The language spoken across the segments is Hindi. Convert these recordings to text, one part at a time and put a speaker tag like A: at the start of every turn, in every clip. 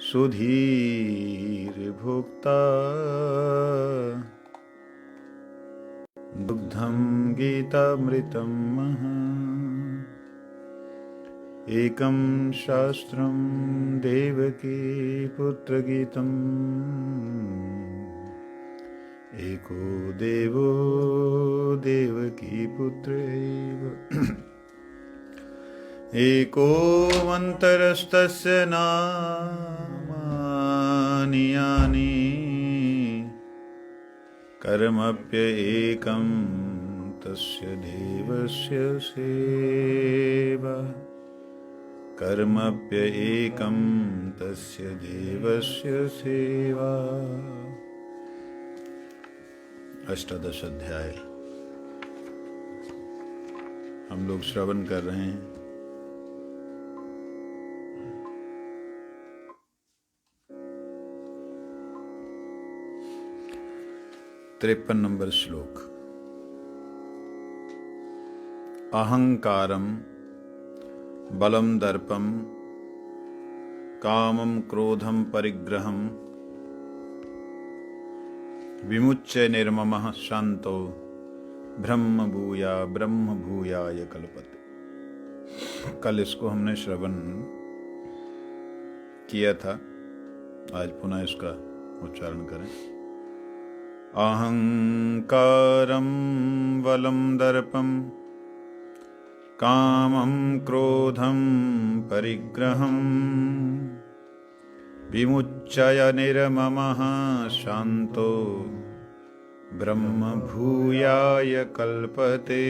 A: सुधीर्भोक्ता दुग्धं गीतामृतं महा एकं शास्त्रं देवकी पुत्रगीतम् एको देवो देवकी पुत्रैव एकोऽन्तरस्तस्य नामानि यानि कर्मप्येकं तस्य देवस्य सेवा कर्मप्येकं तस्य देवस्य सेवा। अष्टादश अध्याय हम लोग श्रवण कर रहे हैं। तिरपन नंबर श्लोक। अहंकारम बलम दर्पम कामम क्रोधम परिग्रहम विमुच्य निर्ममः शांतो ब्रह्म भूयाय कल्पते। कल इसको हमने श्रवण किया था, आज पुनः इसका उच्चारण करें। अहंकारं बलं दर्पं कामं क्रोधं परिग्रहं विमुच्य निर्ममः शांतो ब्रह्म भूयाय कल्पते।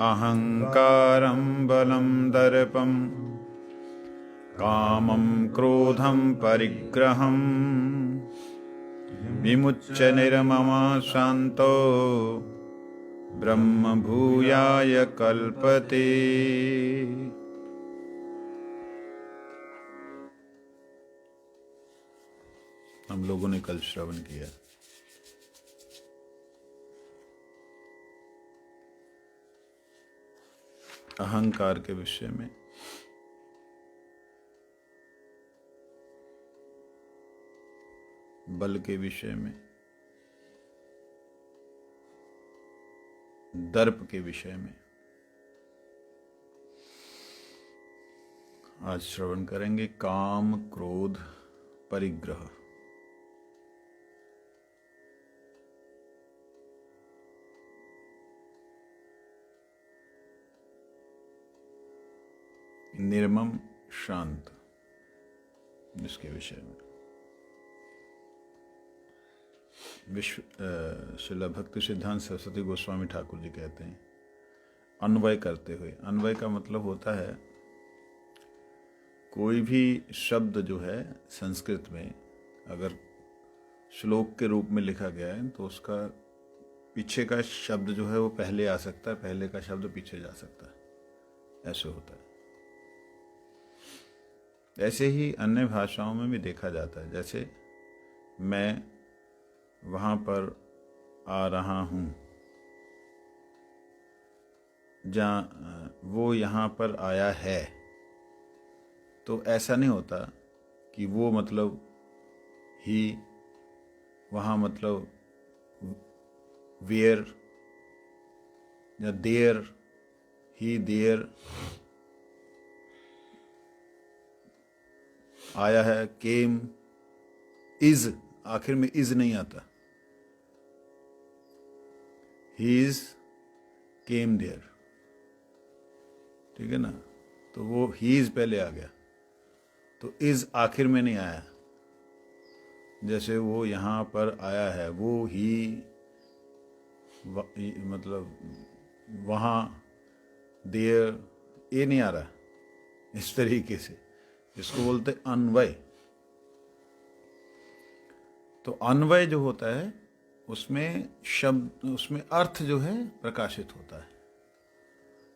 A: अहंकारं बलं दर्पं कामं क्रोधं परिग्रहं विमुच्य निर्ममः शांतो ब्रह्म भूयाय कल्पते। हम लोगों ने कल श्रवण किया। अहंकार के विषय में, बल के विषय में, दर्प के विषय में आज श्रवण करेंगे। काम क्रोध परिग्रह। निर्मम शांत, इसके विषय में श्रील भक्ति सिद्धांत सरस्वती गोस्वामी ठाकुर जी कहते हैं, अन्वय करते हुए। अन्वय का मतलब होता है कोई भी शब्द जो है संस्कृत में अगर श्लोक के रूप में लिखा गया है तो उसका पीछे का शब्द जो है वो पहले आ सकता है, पहले का शब्द पीछे जा सकता है, ऐसे होता है। ऐसे ही अन्य भाषाओं में भी देखा जाता है। जैसे मैं वहाँ पर आ रहा हूँ, जहाँ वो यहाँ पर आया है, तो ऐसा नहीं होता कि वो मतलब ही, वहाँ मतलब वेयर या देयर, ही देयर आया है, केम, इज, आखिर में इज नहीं आता। ही इज केम देयर, ठीक है ना। तो वो ही इज पहले आ गया, तो इज आखिर में नहीं आया। जैसे वो यहाँ पर आया है, वो ही मतलब वहाँ, देयर, ये नहीं आ रहा। इस तरीके से इसको बोलते अन्वय। तो अन्वय जो होता है उसमें शब्द, उसमें अर्थ जो है प्रकाशित होता है।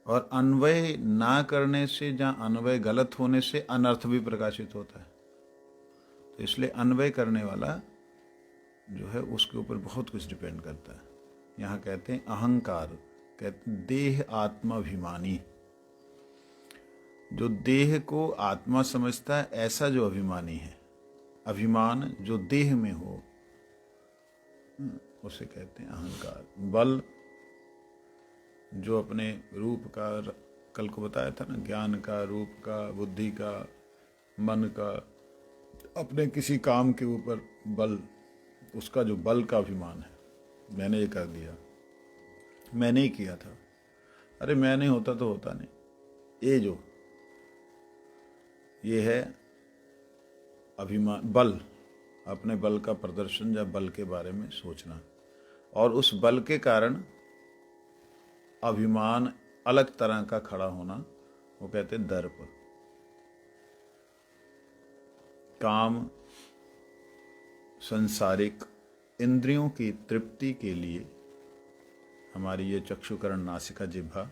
A: और अन्वय ना करने से, जहाँ अन्वय गलत होने से अनर्थ भी प्रकाशित होता है। तो इसलिए अन्वय करने वाला जो है उसके ऊपर बहुत कुछ डिपेंड करता है। यहाँ कहते हैं अहंकार, कहते हैं देह आत्माभिमानी। जो देह को आत्मा समझता है, ऐसा जो अभिमानी है, अभिमान जो देह में हो, उसे कहते हैं अहंकार। बल जो अपने रूप का, कल को बताया था ना, ज्ञान का, रूप का, बुद्धि का, मन का, अपने किसी काम के ऊपर बल, उसका जो बल का अभिमान है, मैंने ये कर दिया, मैंने ही किया था, अरे मैं नहीं होता तो होता नहीं, ये है अभिमान, बल, अपने बल का प्रदर्शन या बल के बारे में सोचना। और उस बल के कारण अभिमान अलग तरह का खड़ा होना, वो कहते हैं दर्प। काम, संसारिक इंद्रियों की तृप्ति के लिए, हमारी ये चक्षुकरण, नासिका, जिह्वा,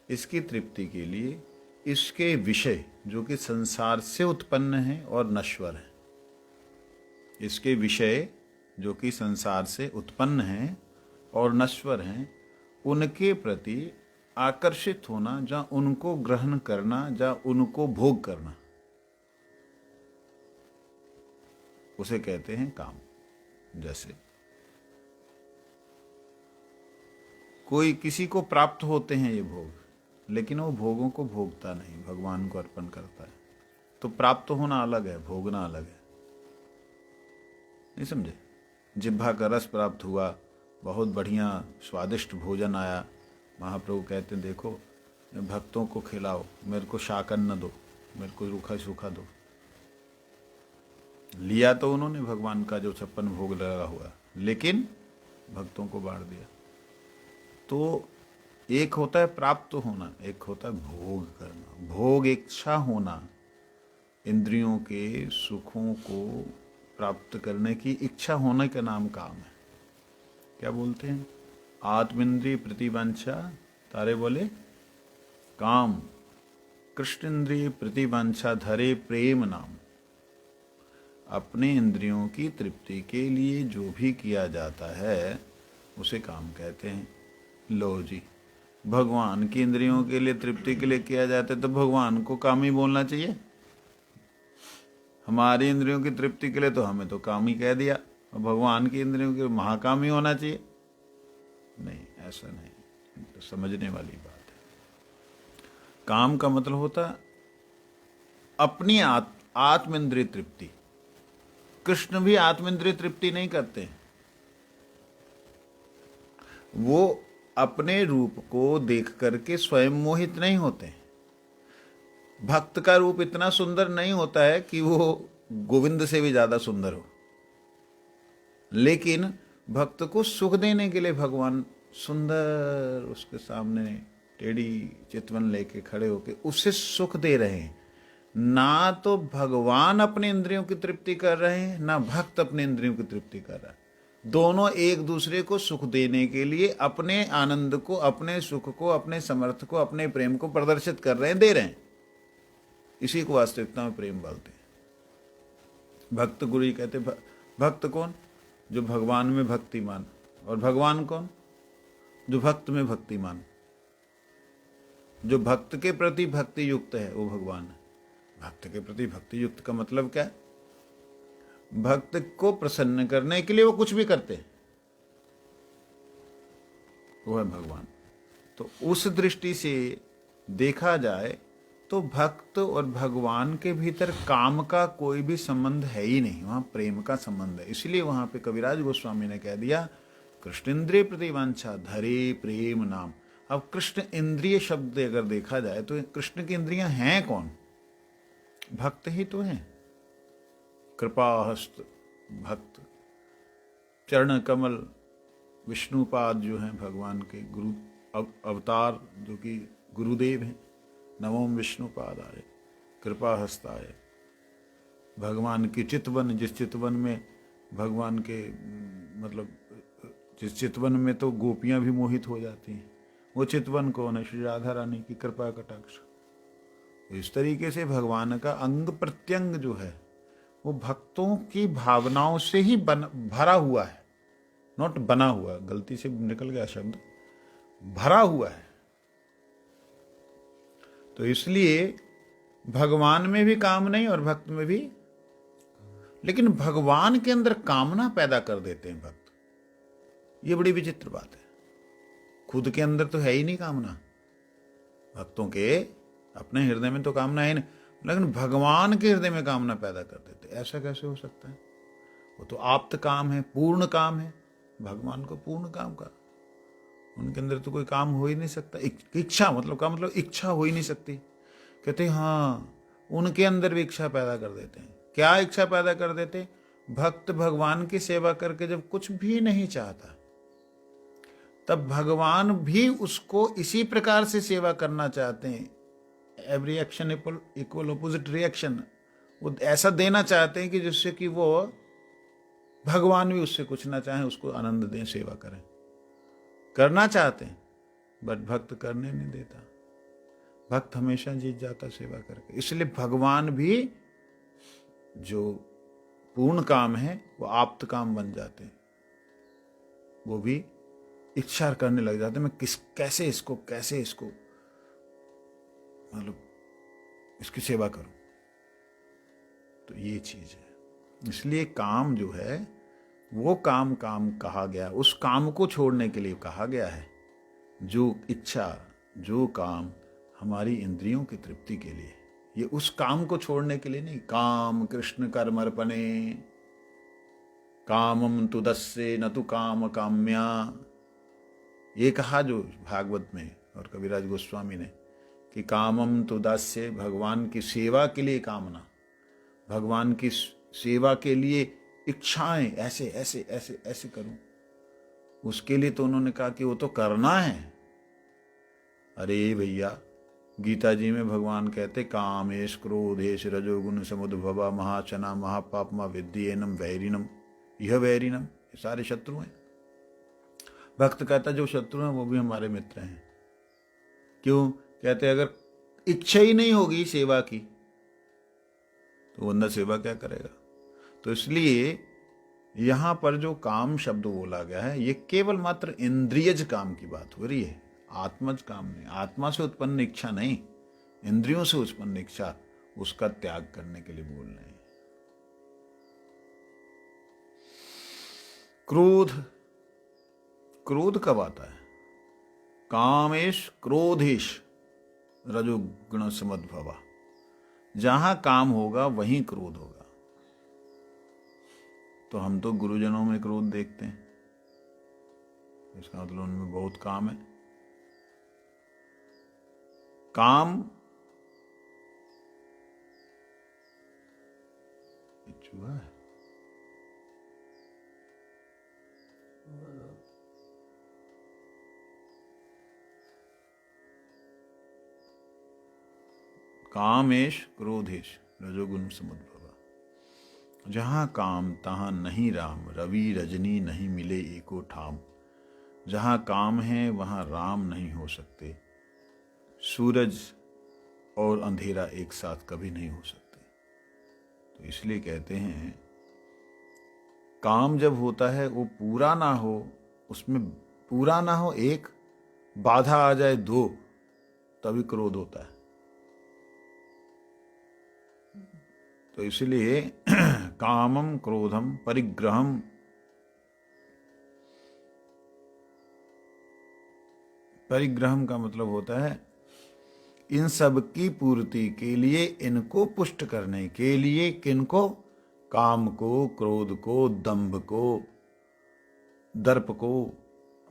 A: इसकी तृप्ति के लिए इसके विषय जो कि संसार से उत्पन्न है और नश्वर है, इसके विषय जो कि संसार से उत्पन्न हैं और नश्वर हैं, उनके प्रति आकर्षित होना, या उनको ग्रहण करना, या उनको भोग करना, उसे कहते हैं काम। जैसे कोई किसी को प्राप्त होते हैं ये भोग, लेकिन वो भोगों को भोगता नहीं, भगवान को अर्पण करता है। तो प्राप्त होना अलग है, भोगना अलग है। नहीं समझे? जिह्वा का रस प्राप्त हुआ, बहुत बढ़िया स्वादिष्ट भोजन आया, महाप्रभु कहते हैं देखो भक्तों को खिलाओ, मेरे को शाकन्न दो, मेरे को रूखा सूखा दो। लिया तो उन्होंने भगवान का जो 56 भोग लगा हुआ, लेकिन भक्तों को बांट दिया। तो एक होता है प्राप्त होना, एक होता है भोग करना। भोग इच्छा होना, इंद्रियों के सुखों को प्राप्त करने की इच्छा होने का नाम काम है। क्या बोलते हैं? आत्मेंद्रिय प्रतिवांछा, तारे बोले काम, कृष्ण इंद्रिय प्रतिवांछा धरे प्रेम नाम। अपने इंद्रियों की तृप्ति के लिए जो भी किया जाता है उसे काम कहते हैं। लो जी, भगवान की इंद्रियों के लिए, तृप्ति के लिए किया जाता है तो भगवान को काम ही बोलना चाहिए। हमारी इंद्रियों की तृप्ति के लिए तो हमें तो काम ही कह दिया, और भगवान की इंद्रियों के महाकाम ही होना चाहिए। नहीं, ऐसा नहीं, तो समझने वाली बात है। काम का मतलब होता अपनी आत्मेंद्रिय तृप्ति। कृष्ण भी आत्मेंद्रिय तृप्ति नहीं करते, वो अपने रूप को देख करके स्वयं मोहित नहीं होते। भक्त का रूप इतना सुंदर नहीं होता है कि वो गोविंद से भी ज्यादा सुंदर हो, लेकिन भक्त को सुख देने के लिए भगवान सुंदर उसके सामने टेढ़ी चितवन लेके खड़े होके उसे सुख दे रहे हैं। ना तो भगवान अपने इंद्रियों की तृप्ति कर रहे हैं, ना भक्त अपने इंद्रियों की तृप्ति कर रहा है। दोनों एक दूसरे को सुख देने के लिए अपने आनंद को, अपने सुख को, अपने समर्थ को, अपने प्रेम को प्रदर्शित कर रहे हैं, दे रहे हैं। इसी को वास्तविकता में प्रेम बोलते हैं। भक्त गुरु जी कहते भक्त कौन? जो भगवान में भक्तिमान। और भगवान कौन? जो भक्त में भक्तिमान। जो भक्त के प्रति भक्ति युक्त है वो भगवान है। भक्त के प्रति भक्ति युक्त का मतलब क्या है? भक्त को प्रसन्न करने के लिए वो कुछ भी करते हैं, वो है भगवान। तो उस दृष्टि से देखा जाए तो भक्त और भगवान के भीतर काम का कोई भी संबंध है ही नहीं, वहां प्रेम का संबंध है। इसलिए वहां पे कविराज गोस्वामी ने कह दिया कृष्ण इंद्रिय प्रतिवांछा धरे प्रेम नाम। अब कृष्ण इंद्रिय शब्द अगर देखा जाए तो कृष्ण की इंद्रियां हैं कौन? भक्त ही तो हैं। कृपाहस्त भक्त, चरण कमल विष्णुपाद जो हैं भगवान के गुरु अवतार, जो कि गुरुदेव हैं। नवों विष्णुपाद आए, कृपाहस्त आए। भगवान की चितवन, जिस चितवन में भगवान के मतलब जिस चितवन में तो गोपियां भी मोहित हो जाती हैं, वो चितवन कौन है? श्री राधा रानी की कृपा कटाक्ष। इस तरीके से भगवान का अंग प्रत्यंग जो है वो भक्तों की भावनाओं से ही भरा हुआ है। नॉट बना हुआ, गलती से निकल गया शब्द, भरा हुआ है। तो इसलिए भगवान में भी काम नहीं और भक्त में भी, लेकिन भगवान के अंदर कामना पैदा कर देते हैं भक्त। ये बड़ी विचित्र बात है। खुद के अंदर तो है ही नहीं कामना, भक्तों के अपने हृदय में तो कामना है नहीं, लेकिन भगवान के हृदय में कामना पैदा कर देते। ऐसा कैसे हो सकता है? वो तो आप्त काम है, पूर्ण काम है। भगवान को पूर्ण काम का, उनके अंदर तो कोई काम हो ही नहीं सकता। इच्छा मतलब का मतलब इच्छा हो ही नहीं सकती। कहते हैं हाँ, उनके अंदर भी इच्छा पैदा कर देते हैं। क्या इच्छा पैदा कर देते? भक्त भगवान की सेवा करके जब कुछ भी नहीं चाहता, तब भगवान भी उसको इसी प्रकार से सेवा करना चाहते हैं। Every action equal opposite reaction. वो ऐसा देना चाहते हैं कि जिससे कि वो भगवान भी उससे कुछ ना चाहें, उसको आनंद दें, सेवा करें। करना चाहते हैं, बट भक्त करने नहीं देता। भक्त हमेशा जीत जाता सेवा करके। इसलिए भगवान भी जो पूर्ण काम है वो आप्त काम बन जाते हैं। वो भी इच्छा करने लग जाते हैं, मैं कैसे इसको मतलब इसकी सेवा करूं। तो ये चीज है। इसलिए काम जो है वो काम कहा गया, उस काम को छोड़ने के लिए कहा गया है। जो इच्छा, जो काम हमारी इंद्रियों की तृप्ति के लिए, ये उस काम को छोड़ने के लिए नहीं। काम कृष्ण कर्मर्पणे कामम तुदस्से न तु काम काम्या, ये कहा जो भागवत में और कविराज गोस्वामी ने कि कामम तुदास्य, भगवान की सेवा के लिए कामना, भगवान की सेवा के लिए इच्छाएं, ऐसे ऐसे ऐसे ऐसे करूं, उसके लिए तो उन्होंने कहा कि वो तो करना है। अरे भैया, गीता जी में भगवान कहते कामेश क्रोधेश रजोगुण समुद्भवा महाचना महापापमा विद्येनम वैरिनम, यह वैरिनम, ये सारे शत्रु हैं। भक्त कहता जो शत्रु हैं वो भी हमारे मित्र हैं। क्यों? कहते अगर इच्छा ही नहीं होगी सेवा की तो बंदा सेवा क्या करेगा? तो इसलिए यहां पर जो काम शब्द बोला गया है ये केवल मात्र इंद्रियज काम की बात हो रही है, आत्मज काम नहीं। आत्मा से उत्पन्न इच्छा नहीं, इंद्रियों से उत्पन्न इच्छा, उसका त्याग करने के लिए बोल रहे हैं। क्रोध कब आता है? कामेश क्रोधेश रजोगुण समद्भवा। जहां काम होगा वहीं क्रोध होगा। तो हम तो गुरुजनों में क्रोध देखते हैं, इसका मतलब उनमें बहुत काम है। काम चूहा है। कामेश क्रोधेश रजोगुण समुद्भवा। जहां काम तहां नहीं राम, रवि रजनी नहीं मिले एको ठाम। जहां काम है वहां राम नहीं हो सकते, सूरज और अंधेरा एक साथ कभी नहीं हो सकते। तो इसलिए कहते हैं काम जब होता है वो पूरा ना हो, उसमें पूरा ना हो, एक बाधा आ जाए, दो, तभी क्रोध होता है। तो इसलिए कामम क्रोधम परिग्रहम, परिग्रहम का मतलब होता है इन सब की पूर्ति के लिए, इनको पुष्ट करने के लिए। किनको? काम को, क्रोध को, दंभ को, दर्प को,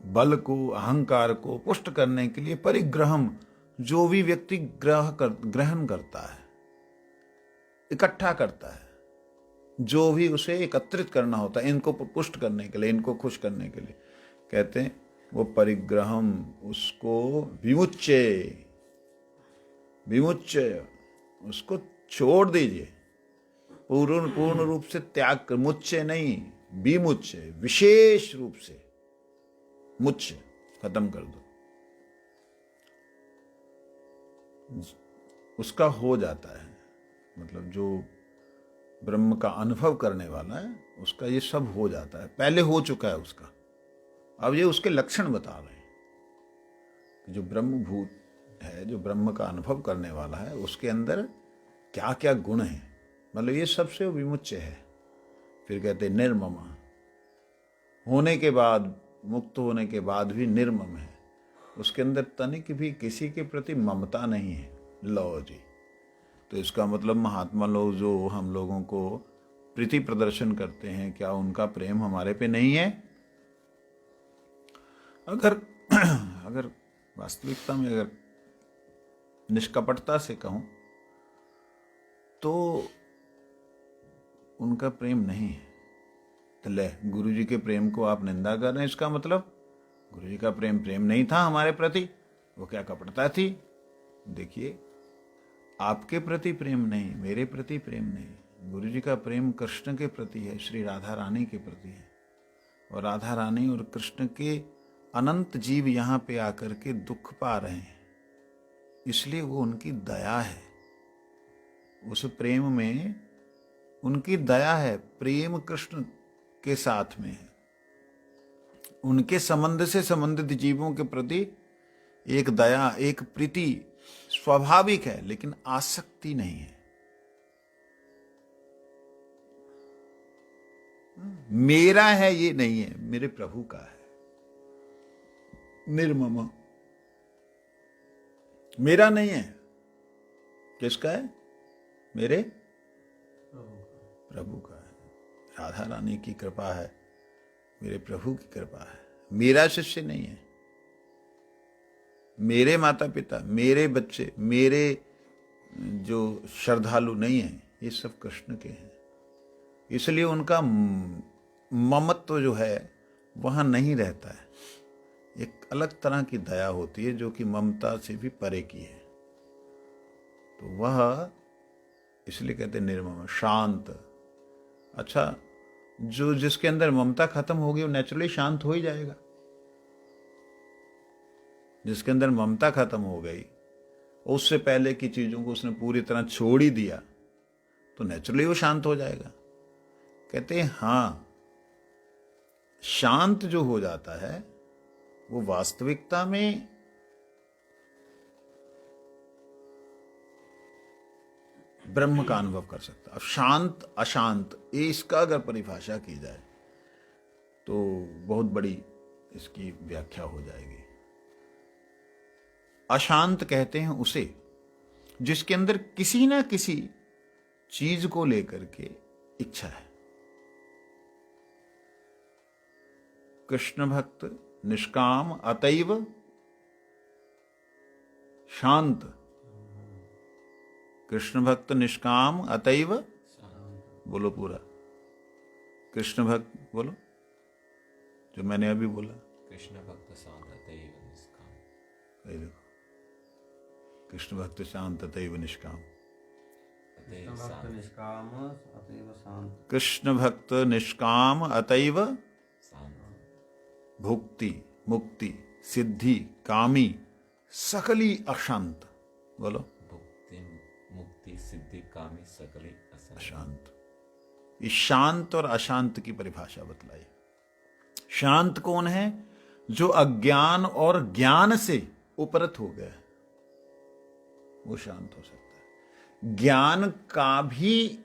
A: बल को, अहंकार को पुष्ट करने के लिए परिग्रहम, जो भी व्यक्ति ग्रहण करता है, इकट्ठा करता है, जो भी उसे एकत्रित करना होता है इनको पुष्ट करने के लिए, इनको खुश करने के लिए, कहते हैं वो परिग्रहम, उसको विमुच्य, विमुच्य, उसको छोड़ दीजिए, पूर्ण रूप से त्याग कर, मुच्य नहीं, विमुच्य, विशेष रूप से मुच्य, खत्म कर दो, उसका हो जाता है। मतलब जो ब्रह्म का अनुभव करने वाला है उसका ये सब हो जाता है, पहले हो चुका है उसका। अब ये उसके लक्षण बता रहे हैं कि जो ब्रह्मभूत है, जो ब्रह्म का अनुभव करने वाला है, उसके अंदर क्या क्या गुण है, मतलब ये सबसे विमुच्य है। फिर कहते निर्मम, होने के बाद, मुक्त होने के बाद भी निर्मम है, उसके अंदर तनिक भी किसी के प्रति ममता नहीं है। लो जी, तो इसका मतलब महात्मा लोग जो हम लोगों को प्रीति प्रदर्शन करते हैं, क्या उनका प्रेम हमारे पे नहीं है? अगर अगर वास्तविकता में अगर निष्कपटता से कहूं तो उनका प्रेम नहीं है। तो ले, गुरु जी के प्रेम को आप निंदा कर रहे हैं, इसका मतलब गुरु जी का प्रेम प्रेम नहीं था हमारे प्रति, वो क्या कपटता थी? देखिए, आपके प्रति प्रेम नहीं, मेरे प्रति प्रेम नहीं, गुरु जी का प्रेम कृष्ण के प्रति है, श्री राधा रानी के प्रति है। और राधा रानी और कृष्ण के अनंत जीव यहाँ पे आकर के दुख पा रहे हैं, इसलिए वो उनकी दया है। उस प्रेम में उनकी दया है, प्रेम कृष्ण के साथ में है। उनके संबंध से संबंधित जीवों के प्रति एक दया, एक प्रीति स्वाभाविक है, लेकिन आसक्ति नहीं है। मेरा है ये नहीं है, मेरे प्रभु का है। निर्मम, मेरा नहीं है, किसका है? मेरे प्रभु का है। राधा रानी की कृपा है, मेरे प्रभु की कृपा है। मेरा शिष्य नहीं है, मेरे माता पिता, मेरे बच्चे, मेरे जो श्रद्धालु नहीं है, ये सब कृष्ण के हैं। इसलिए उनका ममत्व जो है वहां नहीं रहता है। एक अलग तरह की दया होती है जो कि ममता से भी परे की है। तो वह इसलिए कहते निर्मम, शांत। अच्छा, जो जिसके अंदर ममता खत्म होगी वो नेचुरली शांत हो ही जाएगा। जिसके अंदर ममता खत्म हो गई, उससे पहले की चीजों को उसने पूरी तरह छोड़ ही दिया, तो नेचुरली वो शांत हो जाएगा। कहते हैं हाँ, शांत जो हो जाता है वो वास्तविकता में ब्रह्म का अनुभव कर सकता है। अब शांत अशांत, ये इसका अगर परिभाषा की जाए तो बहुत बड़ी इसकी व्याख्या हो जाएगी। अशांत कहते हैं उसे जिसके अंदर किसी ना किसी चीज को लेकर के इच्छा है। कृष्ण भक्त निष्काम अतैव शांत। कृष्ण भक्त निष्काम अतैव, बोलो पूरा, कृष्ण भक्त बोलो, जो मैंने अभी बोला।
B: कृष्ण भक्त शांत अतैव निष्काम।
A: देखो, कृष्ण भक्त शांत अतैव निष्काम। कृष्ण भक्त निष्काम अतैव भुक्ति मुक्ति सिद्धि कामी सकली अशांत। बोलो,
B: भुक्ति मुक्ति सिद्धि कामी सकली
A: अशांत। इस शांत और अशांत की परिभाषा बतलाई। शांत कौन है? जो अज्ञान और ज्ञान से उपरत हो गया, वो शांत हो सकता है। ज्ञान का भी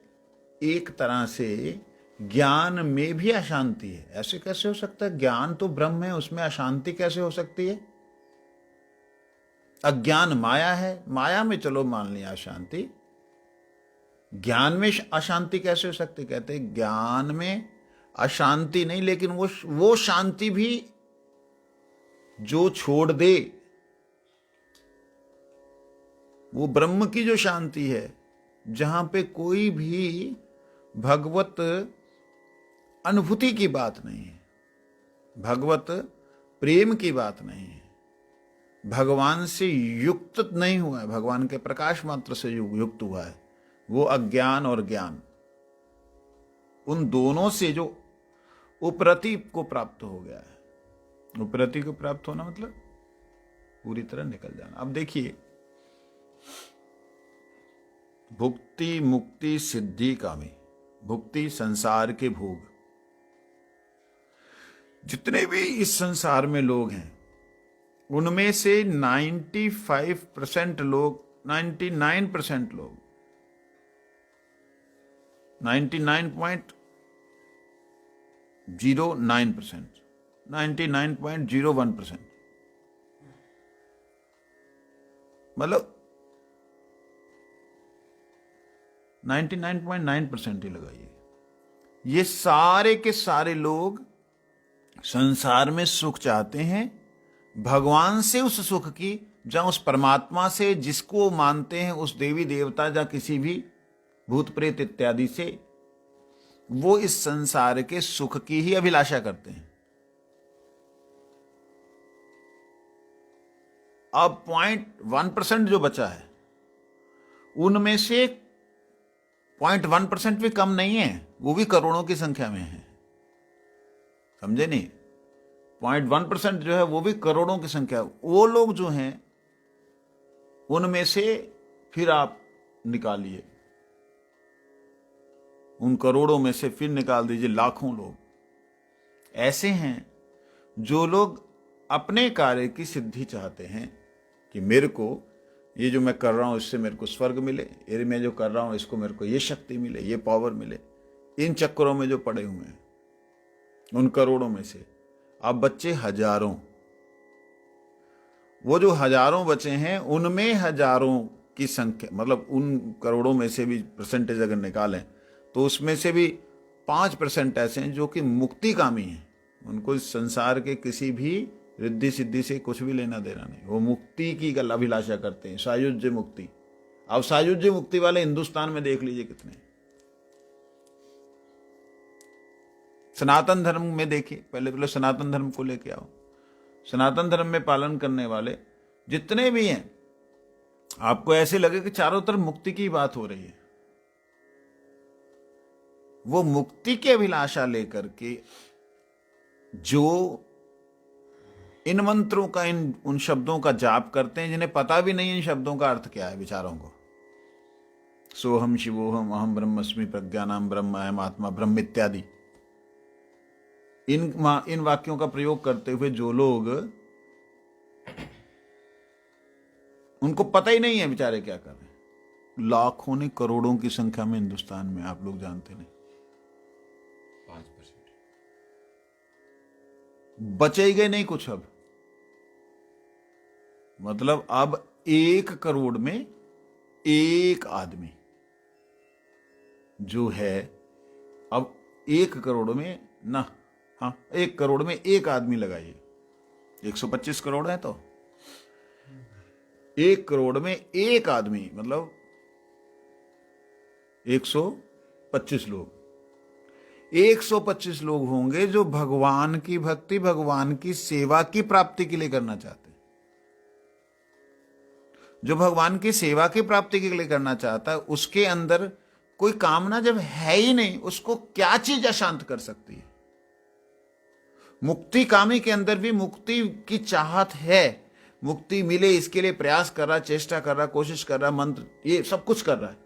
A: एक तरह से, ज्ञान में भी अशांति है। ऐसे कैसे हो सकता है? ज्ञान तो ब्रह्म है, उसमें अशांति कैसे हो सकती है? अज्ञान माया है, माया में चलो मान लिया अशांति, ज्ञान में अशांति कैसे हो सकती? कहते ज्ञान में अशांति नहीं, लेकिन वो शांति भी जो छोड़ दे, वो ब्रह्म की जो शांति है, जहां पे कोई भी भगवत अनुभूति की बात नहीं है, भगवत प्रेम की बात नहीं है, भगवान से युक्त नहीं हुआ है, भगवान के प्रकाश मात्र से युक्त हुआ है, वो अज्ञान और ज्ञान, उन दोनों से जो उपरति को प्राप्त हो गया है। उपरति को प्राप्त होना मतलब पूरी तरह निकल जाना। अब देखिए, भुक्ति मुक्ति सिद्धि कामी। भुक्ति संसार के भोग, जितने भी इस संसार में लोग हैं उनमें से 95% लोग, 99% लोग 99.09%, 99.01%, मतलब 99.9% ही लगाइए। ये सारे के सारे लोग संसार में सुख चाहते हैं, भगवान से उस सुख की, या उस परमात्मा से जिसको मानते हैं, उस देवी देवता या किसी भी भूत प्रेत इत्यादि से, वो इस संसार के सुख की ही अभिलाषा करते हैं। अब 0.1% जो बचा है, उनमें से 0.1% भी कम नहीं है, वो भी करोड़ों की संख्या में है। समझे नहीं? 0.1% जो है वो भी करोड़ों की संख्या। वो लोग जो हैं उनमें से फिर आप निकालिए, उन करोड़ों में से फिर निकाल दीजिए लाखों लोग ऐसे हैं जो लोग अपने कार्य की सिद्धि चाहते हैं कि मेरे को ये जो मैं कर रहा हूं इससे मेरे को स्वर्ग मिले, ये मैं जो कर रहा हूं इसको मेरे को ये शक्ति मिले, ये पावर मिले। इन चक्करों में जो पड़े हुए हैं, उन करोड़ों में से अब बच्चे हजारों। वो जो हजारों बचे हैं उनमें हजारों की संख्या, मतलब उन करोड़ों में से भी परसेंटेज अगर निकालें तो उसमें से भी 5% ऐसे हैं जो कि मुक्तिकामी हैं। उनको इस संसार के किसी भी रिद्धि सिद्धि से कुछ भी लेना देना नहीं, वो मुक्ति की अभिलाषा करते हैं, सायुज्य मुक्ति। अब सायुज्य मुक्ति वाले हिंदुस्तान में देख लीजिए कितने। सनातन धर्म में देखिए, पहले सनातन धर्म को लेके आओ। सनातन धर्म में पालन करने वाले जितने भी हैं, आपको ऐसे लगे कि चारों तरफ मुक्ति की बात हो रही है। वो मुक्ति की अभिलाषा लेकर के जो इन मंत्रों का, उन शब्दों का जाप करते हैं जिन्हें पता भी नहीं इन शब्दों का अर्थ क्या है बेचारों को। सोहम शिवोहम अहम ब्रह्मस्मि प्रज्ञानाम ब्रह्म अहम आत्मा ब्रह्म इत्यादि इन वाक्यों का प्रयोग करते हुए जो लोग, उनको पता ही नहीं है बेचारे क्या कर रहे हैं। लाखों ने, करोड़ों की संख्या में हिंदुस्तान में, आप लोग जानते नहीं।
B: 5%
A: बचे ही गए नहीं कुछ। अब मतलब अब 1 करोड़ में 1 आदमी जो है, अब 1 करोड़ में ना, हाँ 1 करोड़ में 1 आदमी लगाइए, 125 करोड़ है तो 1 करोड़ में 1 आदमी मतलब 125 लोग। 125 लोग होंगे जो भगवान की भक्ति, भगवान की सेवा की प्राप्ति के लिए करना चाहते हैं। जो भगवान की सेवा की प्राप्ति के लिए करना चाहता है, उसके अंदर कोई कामना जब है ही नहीं, उसको क्या चीज अशांत कर सकती है? मुक्ति कामी के अंदर भी मुक्ति की चाहत है, मुक्ति मिले इसके लिए प्रयास कर रहा, चेष्टा कर रहा, कोशिश कर रहा, मंत्र ये सब कुछ कर रहा है।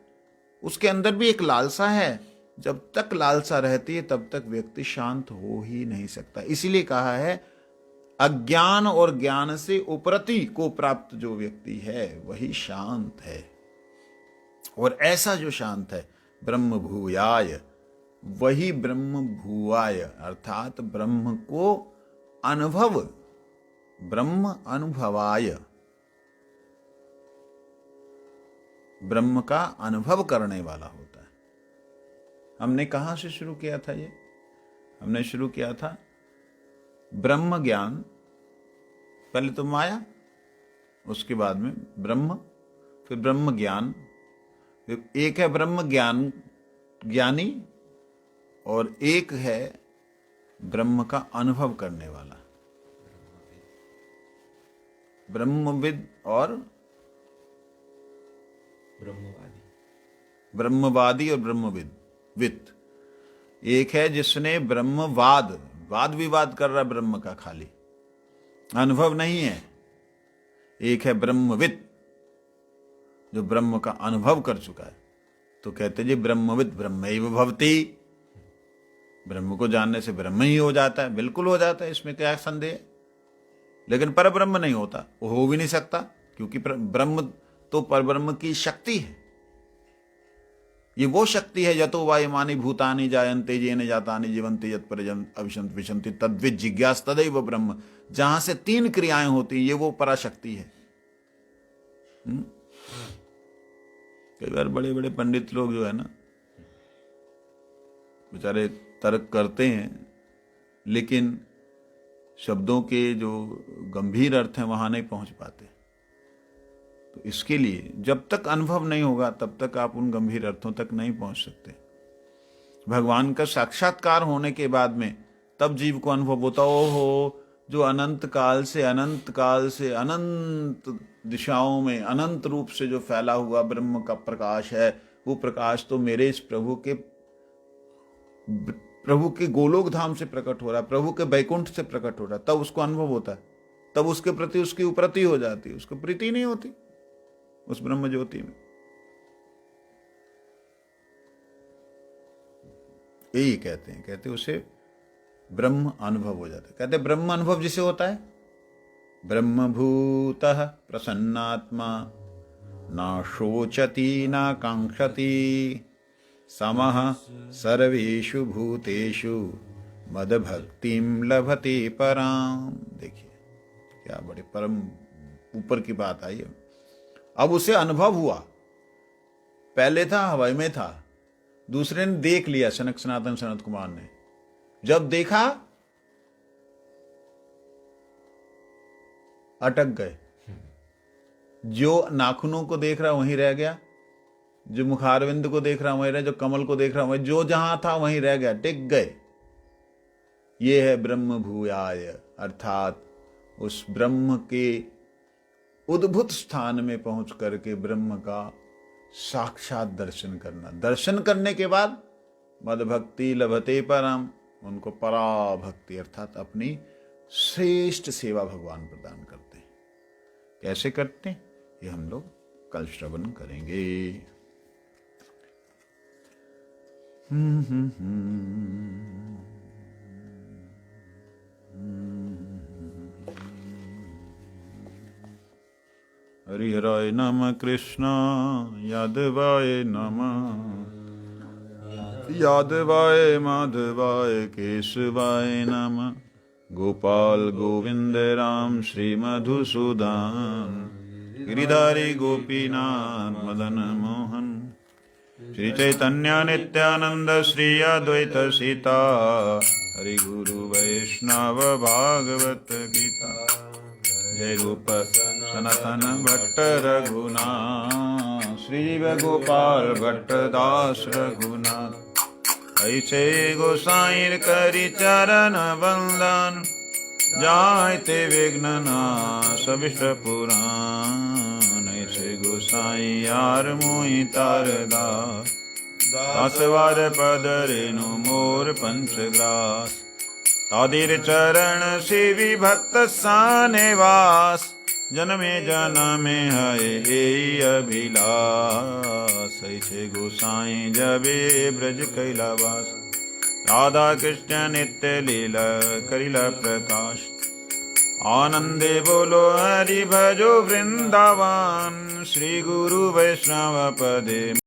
A: उसके अंदर भी एक लालसा है। जब तक लालसा रहती है तब तक व्यक्ति शांत हो ही नहीं सकता। इसीलिए कहा है अज्ञान और ज्ञान से उपरति को प्राप्त जो व्यक्ति है वही शांत है। और ऐसा जो शांत है ब्रह्म भूयाय, वही ब्रह्म भुवाय, अर्थात ब्रह्म को अनुभव, ब्रह्म अनुभवाय, ब्रह्म का अनुभव करने वाला होता है। हमने कहां से शुरू किया था? ये हमने शुरू किया था ब्रह्म ज्ञान, पहले तो माया, उसके बाद में ब्रह्म, फिर ब्रह्म ज्ञान, फिर एक है ब्रह्म ज्ञान ज्ञानी, और एक है ब्रह्म का अनुभव करने वाला, ब्रह्मविद और ब्रह्मवादी और ब्रह्मविद विद। एक है जिसने ब्रह्मवाद, वाद विवाद कर रहा ब्रह्म का, खाली अनुभव नहीं है। एक है ब्रह्मविद जो ब्रह्म का अनुभव कर चुका है। तो कहते जी ब्रह्मविद ब्रह्मैव भवति, ब्रह्म को जानने से ब्रह्म ही हो जाता है। बिल्कुल हो जाता है, इसमें क्या संदेह। लेकिन पर ब्रह्म नहीं होता, वो हो भी नहीं सकता, क्योंकि ब्रह्म तो परब्रह्म की शक्ति है। ये वो शक्ति है, यतो वायुमानि भूतानि जायन्ते येन जातानि जीवन्ति यत् अविशन्ति विशन्ति तद्विद जिज्ञास तदैव ब्रह्म। जहां से 3 क्रियाएं होती, ये वो पराशक्ति है। कई बार बड़े बड़े पंडित लोग जो है ना, बेचारे तर्क करते हैं, लेकिन शब्दों के जो गंभीर अर्थ हैं वहां नहीं पहुंच पाते। तो इसके लिए जब तक अनुभव नहीं होगा तब तक आप उन गंभीर अर्थों तक नहीं पहुंच सकते। भगवान का साक्षात्कार होने के बाद में तब जीव को अनुभव होता, ओहो, जो अनंत काल से अनंत दिशाओं में अनंत रूप से जो फैला हुआ ब्रह्म का प्रकाश है, वो प्रकाश तो मेरे इस प्रभु के गोलोक धाम से प्रकट हो रहा है, प्रभु के बैकुंठ से प्रकट हो रहा है। तब उसको अनुभव होता है, तब उसके प्रति उसकी उप्रति हो जाती है, उसको प्रीति नहीं होती उस ब्रह्म ज्योति में। यही कहते उसे ब्रह्म अनुभव हो जाता है। कहते ब्रह्म अनुभव जिसे होता है, ब्रह्मभूतः प्रसन्नात्मा न शोचति न कांक्षति समः सर्वेषु भूतेषु मदभक्तिं लभते पराम। देखिए क्या बड़े परम ऊपर की बात आई है। अब उसे अनुभव हुआ, पहले था हवाई में था, दूसरे ने देख लिया, सनत कुमार ने जब देखा अटक गए। जो नाखूनों को देख रहा वहीं रह गया, जो मुखारविंद को देख रहा वहीं रह, जो कमल को देख रहा वहीं, जो जहां था वहीं रह गया, टिक गए। ये है ब्रह्म भूयाय, अर्थात उस ब्रह्म के उद्भुत स्थान में पहुंच करके ब्रह्म का साक्षात दर्शन करना। दर्शन करने के बाद मद भक्ति लभते परम, उनको पराभक्ति अर्थात अपनी श्रेष्ठ सेवा भगवान प्रदान करते हैं। कैसे करते हैं ये हम लोग कल श्रवण करेंगे। हरिहराय नमः, कृष्ण यादवाय नमः, यादवाय माधवाय केशवाय नमः, गोपाल गोविंद राम श्री मधुसूदन, गिरिधारी गोपीनाथ मदन मोहन, श्री चैतन्य नित्यानंद श्री अद्वैत सीता, हरि गुरु वैष्णव भागवत गीता। जय गोप सनातन भट्ट रघुनाथ, श्री गोपाल भट्ट दास रघुनाथ। ऐसे गोसाईर करी चरण वंदन, जायते विघ्न नाश अभिष्ट पुराण। ऐसे गोसाई यार मोहि तारदास, दासवार पद रेणु मोर पंचग्रास। तादिर चरण सेवी भक्त सानेवास, जन्मे जन्मे है अभिलाष। ऐसे गोसाई जबे ब्रज कैलावास, राधा कृष्ण नित्य लीला करिला प्रकाश। आनंदे बोलो हरि भजो वृंदावन, श्री गुरु वैष्णव पदे